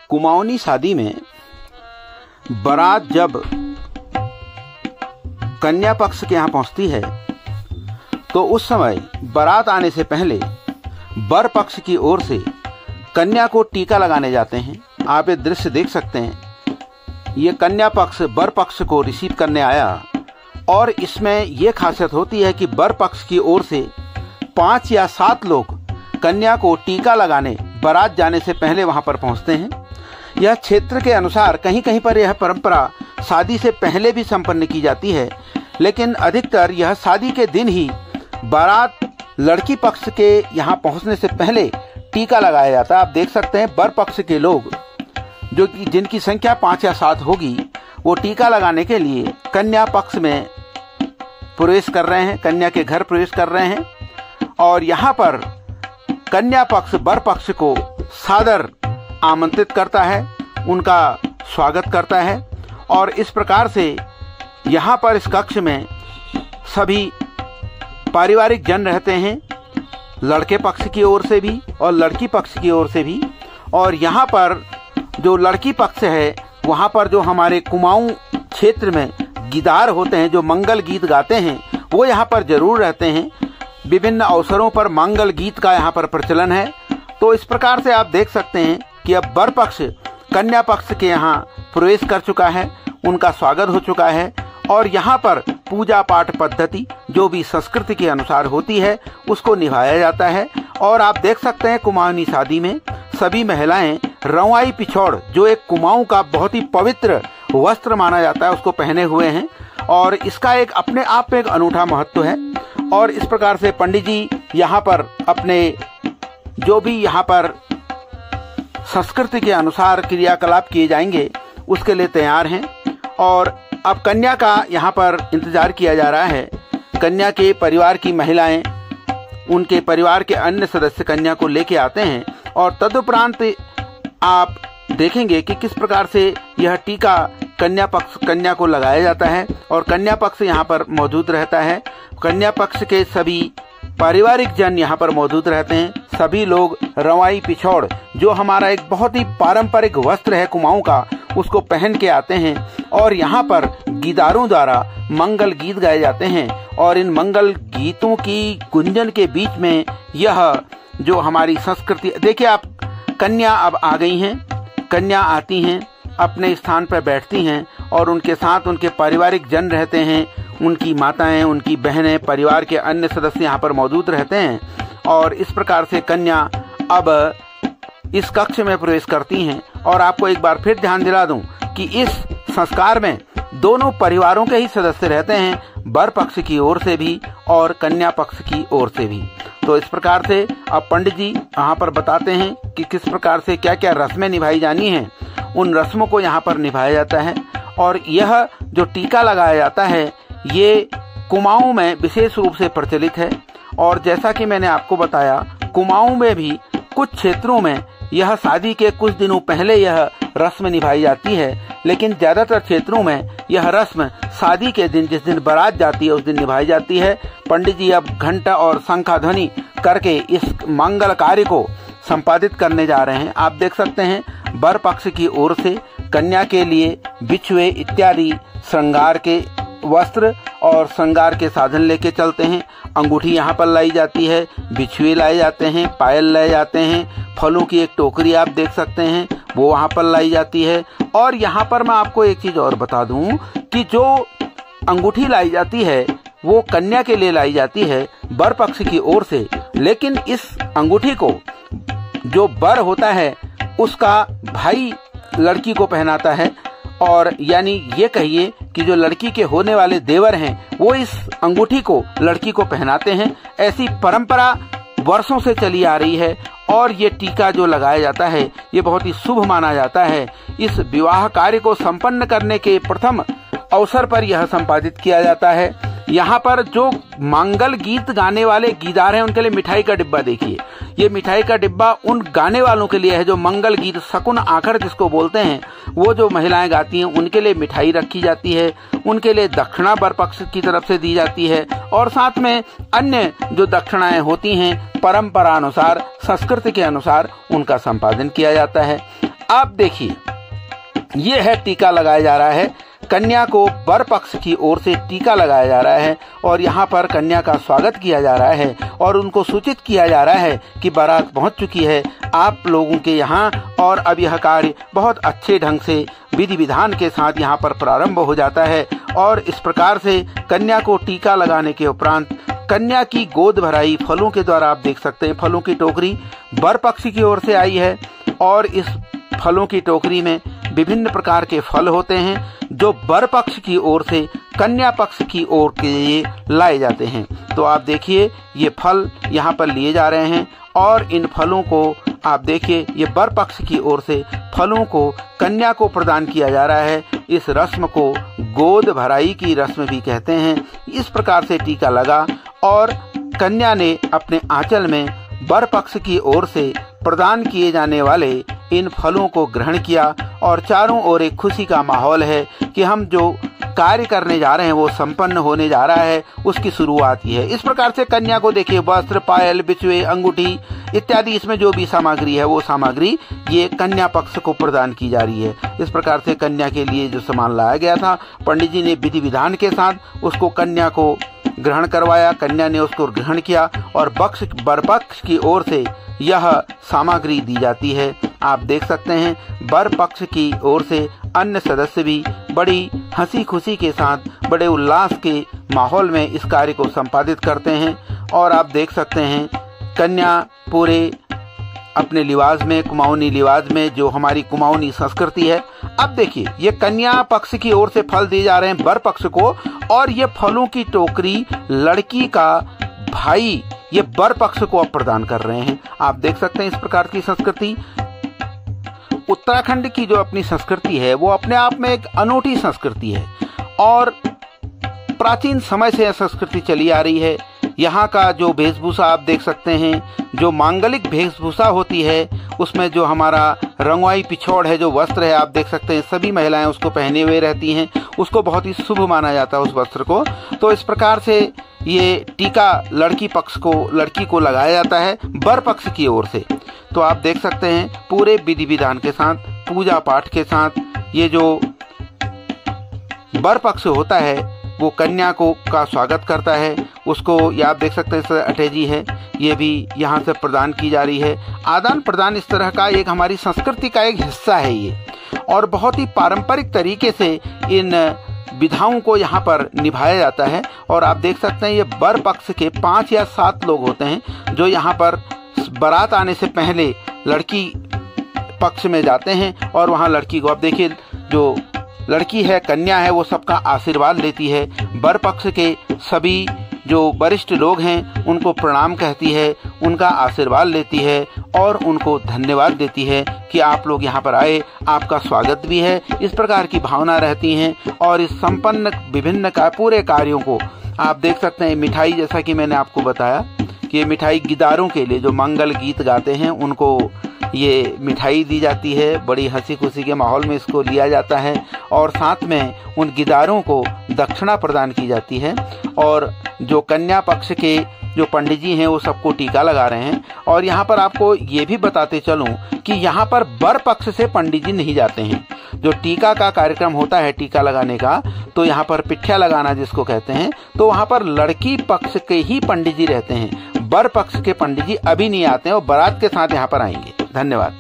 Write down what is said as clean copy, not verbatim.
कुमाऊनी शादी में बारात जब कन्या पक्ष के यहाँ पहुंचती है तो उस समय बारात आने से पहले वर पक्ष की ओर से कन्या को टीका लगाने जाते हैं। आप ये दृश्य देख सकते हैं। ये कन्या पक्ष वर पक्ष को रिसीव करने आया और इसमें यह खासियत होती है कि वर पक्ष की ओर से 5 या 7 लोग कन्या को टीका लगाने बारात जाने से पहले वहां पर पहुंचते हैं। यह क्षेत्र के अनुसार कहीं कहीं पर यह परंपरा शादी से पहले भी संपन्न की जाती है, लेकिन अधिकतर यह शादी के दिन ही बारात लड़की पक्ष के यहाँ पहुंचने से पहले टीका लगाया जाता है। आप देख सकते हैं वर पक्ष के लोग जो कि जिनकी संख्या 5 या 7 होगी, वो टीका लगाने के लिए कन्या पक्ष में प्रवेश कर रहे हैं, कन्या के घर प्रवेश कर रहे हैं और यहाँ पर कन्या पक्ष वर पक्ष को सादर आमंत्रित करता है, उनका स्वागत करता है और इस प्रकार से यहाँ पर इस कक्ष में सभी पारिवारिक जन रहते हैं, लड़के पक्ष की ओर से भी और लड़की पक्ष की ओर से भी। और यहाँ पर जो लड़की पक्ष है वहाँ पर जो हमारे कुमाऊं क्षेत्र में गीदार होते हैं जो मंगल गीत गाते हैं, वो यहाँ पर जरूर रहते हैं। विभिन्न अवसरों पर मंगल गीत का यहाँ पर प्रचलन है। तो इस प्रकार से आप देख सकते हैं कि अब वर पक्ष कन्या पक्ष के यहाँ प्रवेश कर चुका है, उनका स्वागत हो चुका है और यहाँ पर पूजा पाठ पद्धति जो भी संस्कृति के अनुसार होती है उसको निभाया जाता है। और आप देख सकते हैं कुमाऊनी शादी में सभी महिलाएं रवाई पिछौड़ जो एक कुमाऊं का बहुत ही पवित्र वस्त्र माना जाता है उसको पहने हुए हैं और इसका एक अपने आप में एक अनूठा महत्व है। और इस प्रकार से पंडित जी यहाँ पर अपने जो भी यहाँ पर संस्कृति के अनुसार क्रियाकलाप किए जाएंगे उसके लिए तैयार हैं। और अब कन्या का यहाँ पर इंतजार किया जा रहा है। कन्या के परिवार की महिलाएं उनके परिवार के अन्य सदस्य कन्या को लेके आते हैं और तदुपरांत आप देखेंगे कि किस प्रकार से यह टीका कन्या को लगाया जाता है और कन्या पक्ष यहाँ पर मौजूद रहता है। कन्या पक्ष के सभी पारिवारिक जन यहाँ पर मौजूद रहते हैं। सभी लोग रवाई पिछौड़ जो हमारा एक बहुत ही पारंपरिक वस्त्र है कुमाऊं का, उसको पहन के आते हैं और यहाँ पर गीदारों द्वारा मंगल गीत गाए जाते हैं और इन मंगल गीतों की गुंजन के बीच में यह जो हमारी संस्कृति, देखिए आप कन्या अब आ गई हैं, कन्या आती हैं, अपने स्थान पर बैठती हैं और उनके साथ उनके पारिवारिक जन रहते हैं, उनकी माताएं, उनकी बहनें, परिवार के अन्य सदस्य यहाँ पर मौजूद रहते हैं और इस प्रकार से कन्या अब इस कक्ष में प्रवेश करती हैं। और आपको एक बार फिर ध्यान दिला दूं कि इस संस्कार में दोनों परिवारों के ही सदस्य रहते हैं, वर पक्ष की ओर से भी और कन्या पक्ष की ओर से भी। तो इस प्रकार से अब पंडित जी यहाँ पर बताते हैं कि किस प्रकार से क्या क्या रस्में निभाई जानी हैं, उन रस्मों को यहाँ पर निभाया जाता है। और यह जो टीका लगाया जाता है ये कुमाऊं में विशेष रूप से प्रचलित है और जैसा कि मैंने आपको बताया कुमाऊं में भी कुछ क्षेत्रों में यह शादी के कुछ दिनों पहले यह रस्म निभाई जाती है, लेकिन ज्यादातर क्षेत्रों में यह रस्म शादी के दिन जिस दिन बारात जाती है उस दिन निभाई जाती है। पंडित जी अब घंटा और शंखा ध्वनि करके इस मंगल कार्य को संपादित करने जा रहे हैं। आप देख सकते हैं वर पक्ष की ओर से कन्या के लिए बिछुए इत्यादि श्रृंगार के वस्त्र और श्रृंगार के साधन लेके चलते हैं। अंगूठी यहाँ पर लाई जाती है, बिछुए लाए जाते हैं, पायल लाए जाते हैं, फलों की एक टोकरी आप देख सकते हैं वो वहाँ पर लाई जाती है। और यहाँ पर मैं आपको एक चीज और बता दूं कि जो अंगूठी लाई जाती है वो कन्या के लिए लाई जाती है वर पक्ष की ओर से, लेकिन इस अंगूठी को जो वर होता है उसका भाई लड़की को पहनाता है। और यानी ये कहिए कि जो लड़की के होने वाले देवर हैं वो इस अंगूठी को लड़की को पहनाते हैं। ऐसी परंपरा वर्षों से चली आ रही है और ये टीका जो लगाया जाता है ये बहुत ही शुभ माना जाता है। इस विवाह कार्य को संपन्न करने के प्रथम अवसर पर यह संपादित किया जाता है। यहाँ पर जो मंगल गीत गाने वाले गीदार हैं उनके लिए मिठाई का डिब्बा देखिए, ये मिठाई का डिब्बा उन गाने वालों के लिए है जो मंगल गीत शकुन आखड़ जिसको बोलते हैं, वो जो महिलाएं गाती हैं उनके लिए मिठाई रखी जाती है, उनके लिए दक्षिणा वर पक्ष की तरफ से दी जाती है और साथ में अन्य जो दक्षिणाएं होती हैं परंपरा अनुसार, संस्कृति के अनुसार उनका संपादन किया जाता है। आप देखिए, ये है टीका लगाया जा रहा है। कन्या को वर पक्ष की ओर से टीका लगाया जा रहा है और यहाँ पर कन्या का स्वागत किया जा रहा है और उनको सूचित किया जा रहा है कि बारात पहुँच चुकी है आप लोगों के यहाँ। और अब यह कार्य बहुत अच्छे ढंग से विधि विधान के साथ यहाँ पर प्रारंभ हो जाता है। और इस प्रकार से कन्या को टीका लगाने के उपरांत कन्या की गोद भराई फलों के द्वारा आप देख सकते हैं। फलों की टोकरी वर पक्ष की ओर से आई है और इस फलों की टोकरी में विभिन्न प्रकार के फल होते हैं जो वर पक्ष की ओर से कन्या पक्ष की ओर के लिए लाए जाते हैं। तो आप देखिए, ये फल यहाँ पर लिए जा रहे हैं और इन फलों को आप देखिए, ये वर पक्ष की ओर से फलों को कन्या को प्रदान किया जा रहा है। इस रस्म को गोद भराई की रस्म भी कहते हैं। इस प्रकार से टीका लगा और कन्या ने अपने आंचल में वर पक्ष की ओर से प्रदान किए जाने वाले इन फलों को ग्रहण किया और चारों ओर एक खुशी का माहौल है कि हम जो कार्य करने जा रहे हैं वो संपन्न होने जा रहा है, उसकी शुरुआत ही है। इस प्रकार से कन्या को देखिए, वस्त्र, पायल, बिछुए, अंगूठी इत्यादि इसमें जो भी सामग्री है वो सामग्री ये कन्या पक्ष को प्रदान की जा रही है। इस प्रकार से कन्या के लिए जो सामान लाया गया था, पंडित जी ने विधि विधान के साथ उसको कन्या को ग्रहण करवाया। कन्या ने उसको ग्रहण किया और वर पक्ष की ओर से यह सामग्री दी जाती है। आप देख सकते हैं, वर पक्ष की ओर से अन्य सदस्य भी बड़ी हंसी खुशी के साथ बड़े उल्लास के माहौल में इस कार्य को संपादित करते हैं। और आप देख सकते हैं, कन्या पूरे अपने लिबास में, कुमाऊनी लिबास में, जो हमारी कुमाऊनी संस्कृति है। अब देखिए, ये कन्या पक्ष की ओर से फल दिए जा रहे हैं वर पक्ष को और ये फलों की टोकरी लड़की का भाई ये वर पक्ष को अब प्रदान कर रहे हैं। आप देख सकते हैं इस प्रकार की संस्कृति। उत्तराखंड की जो अपनी संस्कृति है वो अपने आप में एक अनूठी संस्कृति है और प्राचीन समय से यह संस्कृति चली आ रही है। यहाँ का जो वेशभूषा आप देख सकते हैं, जो मांगलिक वेशभूषा होती है, उसमें जो हमारा रंगवाई पिछौड़ है, जो वस्त्र है, आप देख सकते हैं सभी महिलाएं उसको पहने हुए रहती हैं। उसको बहुत ही शुभ माना जाता है उस वस्त्र को। तो इस प्रकार से ये टीका लड़की को लगाया जाता है वर पक्ष की ओर से। तो आप देख सकते हैं पूरे विधि विधान के साथ, पूजा पाठ के साथ, ये जो वर पक्ष होता है वो कन्या का स्वागत करता है। उसको ये आप देख सकते हैं अटैची है, ये भी यहाँ से प्रदान की जा रही है। आदान प्रदान इस तरह का एक हमारी संस्कृति का एक हिस्सा है ये, और बहुत ही पारंपरिक तरीके से इन विधाओं को यहाँ पर निभाया जाता है। और आप देख सकते हैं ये वर पक्ष के 5 या 7 लोग होते हैं जो यहाँ पर बारात आने से पहले लड़की पक्ष में जाते हैं और वहाँ लड़की को, अब देखिए जो लड़की है, कन्या है, वो सबका आशीर्वाद लेती है। वर पक्ष के सभी जो वरिष्ठ लोग हैं उनको प्रणाम कहती है, उनका आशीर्वाद लेती है और उनको धन्यवाद देती है कि आप लोग यहाँ पर आए, आपका स्वागत भी है। इस प्रकार की भावना रहती हैं और इस संपन्न विभिन्न पूरे कार्यों को आप देख सकते हैं। मिठाई, जैसा कि मैंने आपको बताया कि ये मिठाई गिदारों के लिए, जो मंगल गीत गाते हैं, उनको ये मिठाई दी जाती है। बड़ी हंसी खुशी के माहौल में इसको लिया जाता है और साथ में उन गिदारों को दक्षिणा प्रदान की जाती है। और जो कन्या पक्ष के जो पंडित जी हैं वो सबको टीका लगा रहे हैं। और यहाँ पर आपको ये भी बताते चलूँ कि यहाँ पर वर पक्ष से पंडित जी नहीं जाते हैं। जो टीका का कार्यक्रम होता है, टीका लगाने का, तो यहाँ पर पिठ्या लगाना जिसको कहते हैं, तो वहाँ पर लड़की पक्ष के ही पंडित जी रहते हैं। वर पक्ष के पंडित जी अभी नहीं आते हैं और बारात के साथ यहाँ पर आएंगे। धन्यवाद।